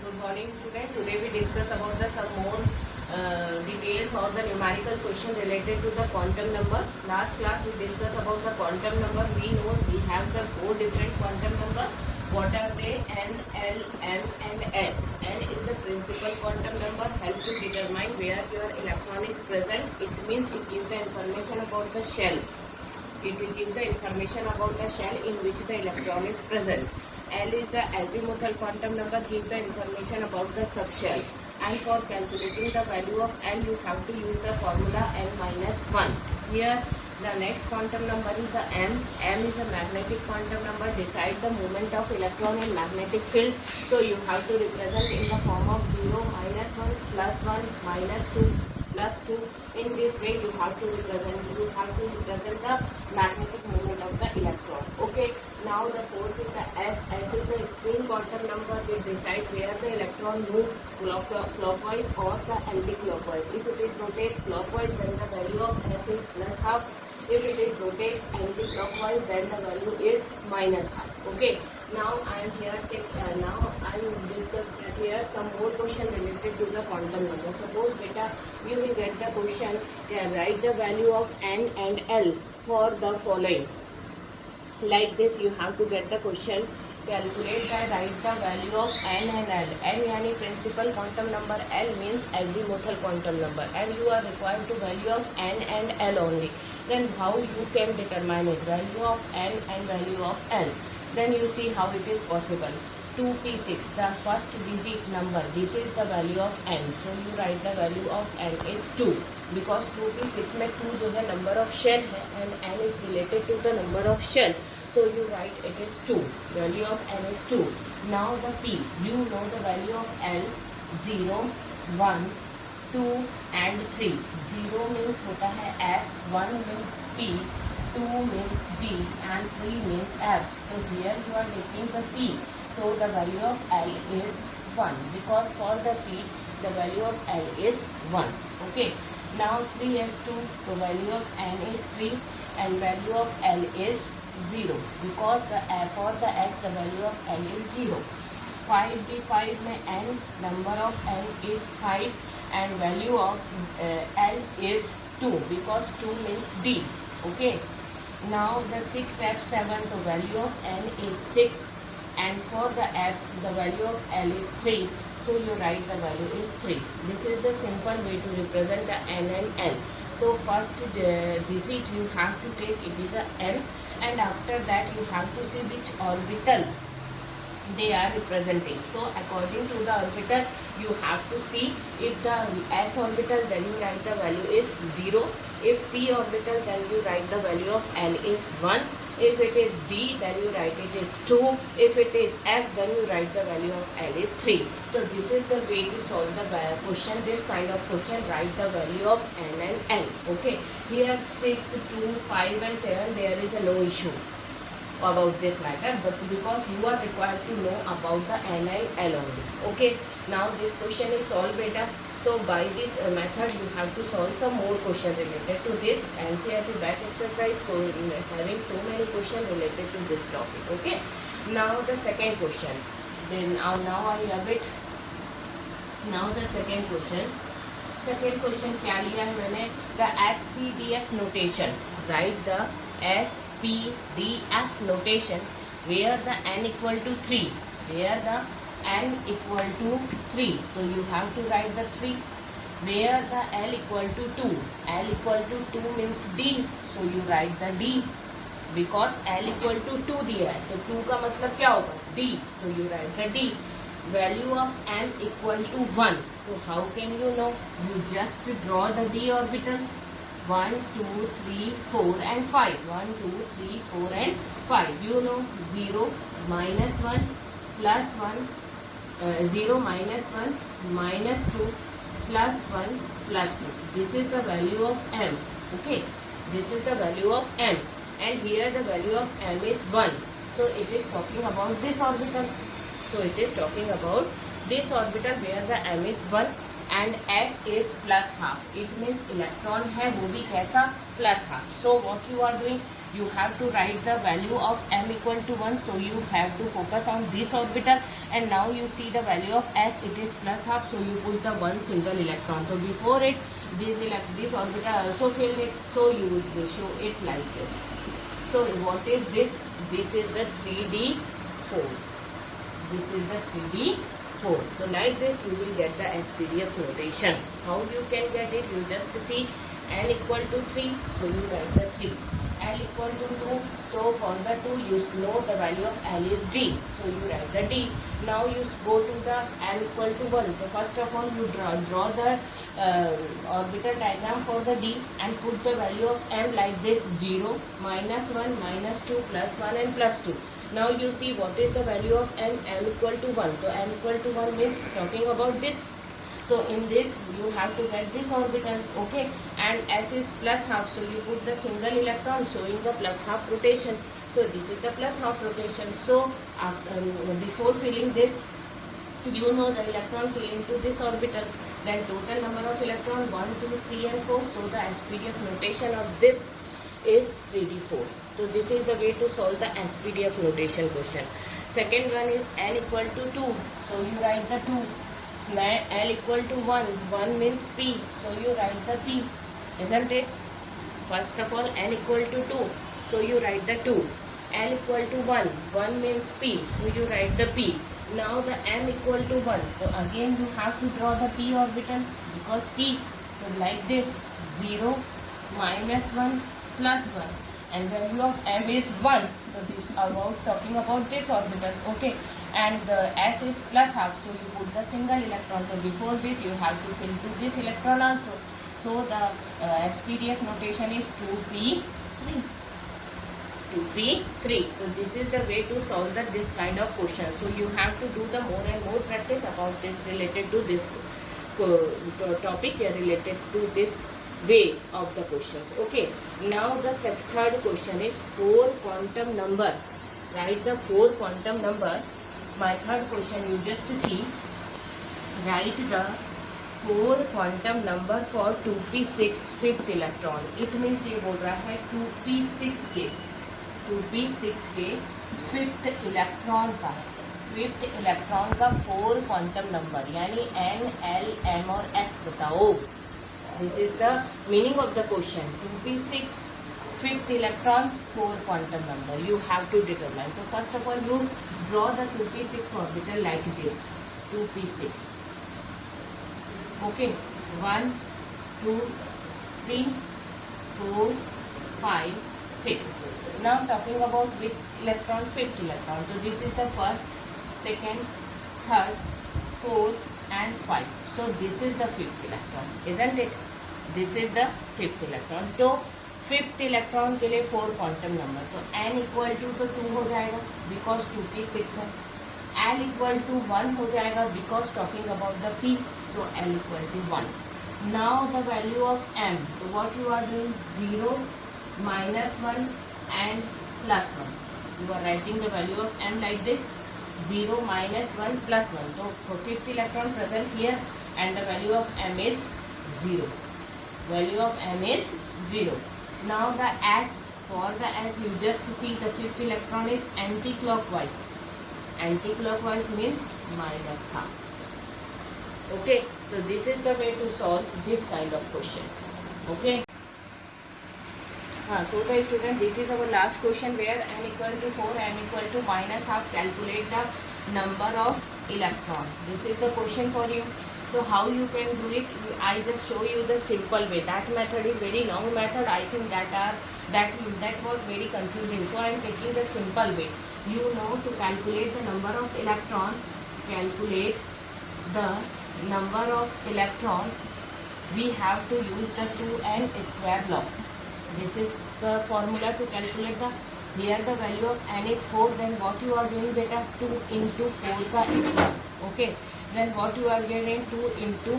Good morning, student. Today we discuss about some more details or the numerical question related to the quantum number. Last class we discussed about the quantum number. We know we have the 4 different quantum number. What are they? N, L, M and S. N is the principal quantum number. Help to determine where your electron is present. It means it gives the information about the shell. It will give the information about the shell in which the electron is present. L is the azimuthal quantum number, give the information about the subshell. And for calculating the value of L, you have to use the formula L minus 1. Here, the next quantum number is the M. M is a magnetic quantum number, decide the movement of electron in magnetic field. So you have to represent in the form of 0, minus 1, plus 1, minus 2, plus 2. In this way you have to represent the magnetic moment of the electron. Okay, now the fourth is the S. S is the spin quantum number. We decide where the electron moves clockwise or the anti-clockwise. If it is rotate clockwise, then the value of S is plus half. If it is rotate anti-clockwise, then the value is minus half. Okay, now I am here discuss here some more question related to the quantum number. Suppose beta you will get the question, write the value of N and L for the following. Like this you have to get the question, calculate by write the value of N and L. N यानी principal quantum number, L means azimuthal quantum number, and you are required to value of N and L only. Then how you can determine it, value of N and value of L. Then you see how it is possible. 2p6, the first digit number, this is the value of N. So you write the value of N is 2, because 2p6 में 2 जो है number of shell है and N is related to the number of shell. So you write it is 2. Value of N is 2. Now the P, you know the value of L, 0, 1, 2 and 3. 0 means होता है S, 1 means P, 2 means D and 3 means F. So here you are taking the P. So the value of L is 1, because for the P the value of L is 1. Okay. Now 3s2, the value of N is 3 and value of L is 0, because for the S the value of L is 0. 5d5 में N, number of N is 5 and value of L is 2, because 2 means D. Okay. Now the 6f7, the value of N is 6 and for the F the value of L is 3. So you write the value is 3. This is the simple way to represent the N and L. So first digit you have to take, it is a N, and after that you have to see which orbital they are representing. So according to the orbital you have to see. If the S orbital, then you write the value is 0. If P orbital, then you write the value of L is 1. If it is D, then you write it is 2. If it is F, then you write the value of L is 3. So this is the way to solve the question. This kind of question, write the value of N and L. Okay. Here 6, 2, 5 and 7, there is a no issue about this matter, but because you are required to know about the N and L only. Okay. Now this question is solved beta. So by this method you have to solve some more questions related to this NCERT back exercise, for having so many questions related to this topic. Okay. Now the second question. Then now I love it. Now the second question. Second question क्या लिया है मैंने? The SPDF notation. Write the SPDF notation where the n equal to 3. Where the n equal to 3. So you have to write the 3. Where the L equal to 2. L equal to 2 means D. So you write the D. Because L equal to 2 दिया है, तो 2 का मतलब क्या होगा? D. So you write the D. Value of M equal to 1. So how can you know? You just draw the D orbital. 1, 2, 3, 4 and 5. 1, 2, 3, 4 and 5. You know 0, minus 1, plus 1, 0, minus 1, minus 2, plus 1, plus 2. This is the value of M. Okay. This is the value of M. And here the value of M is 1. So it is talking about this orbital. So it is talking about this orbital where the M is 1 and S is plus half. It means electron है वो भी कैसा? Plus half. So what you are doing? you have to write the value of m equal to 1. So you have to focus on this orbital, and now you see the value of s, it is plus half, so you put the one single electron. So before it, this orbital also filled it, so you would show it like this. So what is this? This is the 3d4. This is the 3d4. So like this you will get the SPDF notation. How you can get it? You just see n equal to 3, so you write the 3. L equal to 2, so for the 2 you know the value of L is D, so you write the D. Now you go to the M equal to 1. So first of all you draw the orbital diagram for the D and put the value of M like this: 0, -1, -2, +1 and +2. Now you see what is the value of M. M equal to 1. So M equal to 1 means talking about this. So in this you have to get this orbital, okay, and S is plus half, so you put the single electron showing the plus half rotation. So this is the plus half rotation. So after before filling this, you know the electron fill into this orbital, then total number of electron 1, 2, 3 and 4. So the SPDF notation of this is 3d4. So this is the way to solve the SPDF notation question. Second one is n equal to 2, so you write the 2. L equal to 1, 1 means P, so you write the P, isn't it? First of all n equal to 2, so you write the 2. L equal to 1, 1 means P, so you write the P. Now the M equal to 1, so again you have to draw the P orbital because P, so like this: 0, -1, +1, and value of M is 1. So this talking about this orbital, okay, and the S is plus half, so you put the single electron. So before this you have to fill to this electron also. So the SPDF notation is 2p3. 2p3. So this is the way to solve this kind of question. So you have to do the more and more practice about this related to this topic related to this way of the questions. Okay, now the third question is 4 quantum number. Write the 4 quantum number. My third question, you just see, write the 4 quantum number for 2p6 fifth electron. It means ये बोल रहा है 2p6 के fifth electron का, fifth electron का 4 quantum number यानी n, l, m और s बताओ. This is the meaning of the question. 2p6 fifth electron, 4 quantum number. You have to determine. So first of all you draw the 2p6 orbital like this. 2p6. Okay. 1, 2, 3, 4, 5, 6. Now talking about which electron, fifth electron. So this is the first, second, third, fourth and 5. So this is the fifth electron, isn't it? This is the fifth electron. तो fifth electron के लिए 4 quantum number. तो n equal to तो 2 हो जाएगा because 2p6 है. L equal to 1 हो जाएगा because talking about the p. So L equal to 1. Now the value of m. तो what you are doing? 0, -1 and +1. You are writing the value of m like this: 0, -1, +1. So fifth electron present here and the value of m is 0. Value of m is 0. Now the s, for the s you just see the fifth electron is anti-clockwise. Anti-clockwise means -half. Okay, so this is the way to solve this kind of question. Okay. So the student, this is our last question where n equal to 4, m equal to -half. Calculate the number of electron. This is the question for you. So how you can do it? I just show you the simple way. That method is very long method. I think that was very confusing. So I am taking the simple way. You know to calculate the number of electron. Calculate the number of electron. We have to use the 2n square law. This is the formula to calculate the. Here the value of n is 4. Then what you are doing beta? 2 into 4 का square. Okay. Then what you are getting? 2 into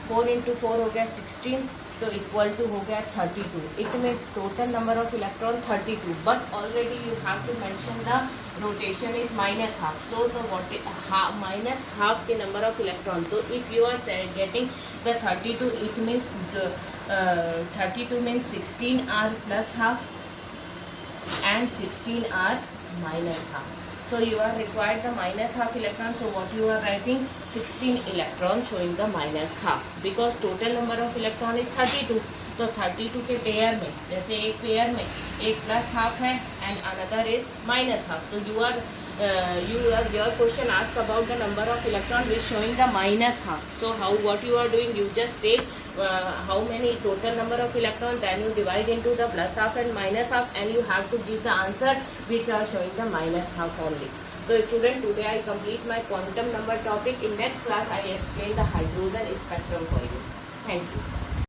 4 into 4 हो गया 16. तो equal to हो गया 32. It means total number of electron 32. But already you have to mention the rotation is -half. So the -half के number of electron. तो if you are getting the 32, it means 32 means 16 are plus half. and 16 are minus half. So you are required the minus half electron. So what you are writing? 16 electrons showing the minus half, because total number of electron is 32. तो 32 के pair में, जैसे एक pair में एक plus half है and another is minus half, तो your question ask about the number of electron which showing the minus half. So what you are doing, you just take how many total number of electrons, then you divide into the plus half and minus half, and you have to give the answer which are showing the minus half only. So student, today I complete my quantum number topic. In next class I explain the hydrogen spectrum for you. Thank you.